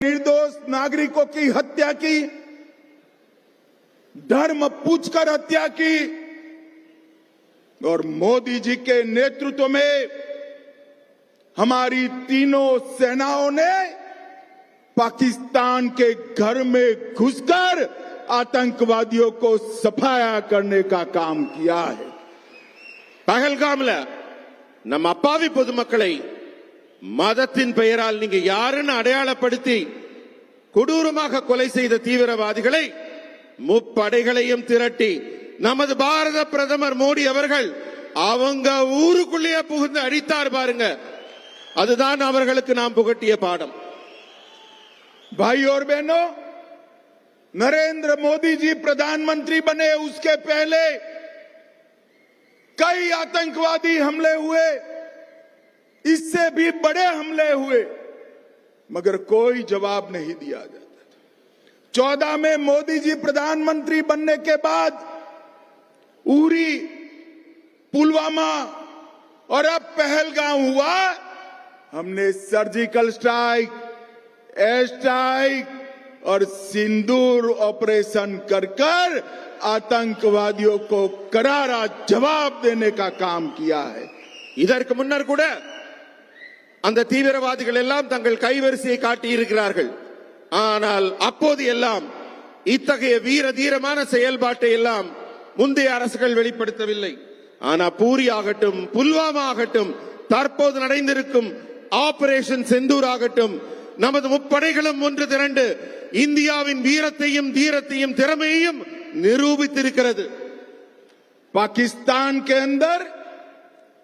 निर्दोष नागरिकों की हत्या की, धर्म पूछकर हत्या की और मोदी जी के नेतृत्व में हमारी तीनों सेनाओं ने पाकिस्तान के घर में घुसकर आतंकवादियों को सफाया करने का काम किया है। பகல்காம்ல நம்ம அப்பாவி பொதுமக்களை மதத்தின் பெயரால் நீங்க யாருன்னு அடையாளப்படுத்தி கொடூரமாக கொலை செய்த தீவிரவாதிகளை முப்படைகளையும் திரட்டி நமது பாரத பிரதமர் மோடி அவர்கள் அவங்க ஊருக்குள்ளேயே புகுந்து அடித்தார் பாருங்க, அதுதான் அவர்களுக்கு நாம் புகட்டிய பாடம்। भाई और बहनों, नरेंद्र मोदी जी प्रधानमंत्री बने उसके पहले कई आतंकवादी हमले हुए, इससे भी बड़े हमले हुए, मगर कोई जवाब नहीं दिया जाता था। 14 में मोदी जी प्रधानमंत्री बनने के बाद उरी, पुलवामा और अब पहलगाम हुआ। हमने सर्जिकल स्ट्राइक, एयर स्ट्राइक और सिंदूर ऑपरेशन कर आतंकवादियों को करारा जवाब देने का काम किया है। இதற்கு முன்னர் கூட அந்த தீவிரவாதிகள் எல்லாம் தங்கள் கைவரிசையை காட்டி இருக்கிறார்கள். ஆனால் அப்போது எல்லாம் இத்தகைய வீர தீரமான செயல்பாட்டை எல்லாம் முந்தைய அரசுகள் வெளிப்படுத்தவில்லை. ஆனா பூரி ஆகட்டும், புல்வாமா ஆகட்டும், தற்போது நடந்திருக்கும் ஆபரேஷன் செந்தூர் ஆகட்டும், நமது முப்படைகளும் ஒன்று திரண்டு இந்தியாவின் வீரத்தையும் தீரத்தையும் திறமையையும் நிரூபித்திருக்கிறது। पाकिस्तान के अंदर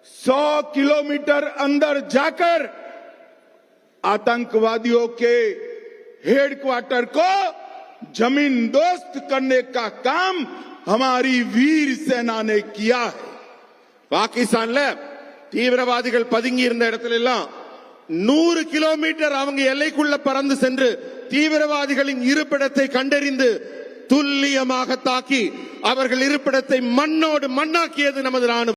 100 किलोमीटर अंदर जाकर आतंकवादियों के हेडक्वार्टर को जमींदोस्त करने का काम हमारी वीर सेना ने किया है। பாகிஸ்தான்ல தீவிரவாதிகள் பதுங்கி இருந்த இடத்துல எல்லாம் 100 கிலோமீட்டர் அவங்க எல்லைக்குள்ள பறந்து சென்று தீவிரவாதிகளின் இருப்பிடத்தை கண்டறிந்து துல்லியமாக தாக்கி அவர்கள் இருப்பிடத்தை மண்ணோடு மண்ணாக்கியது நமது ராணுவம்।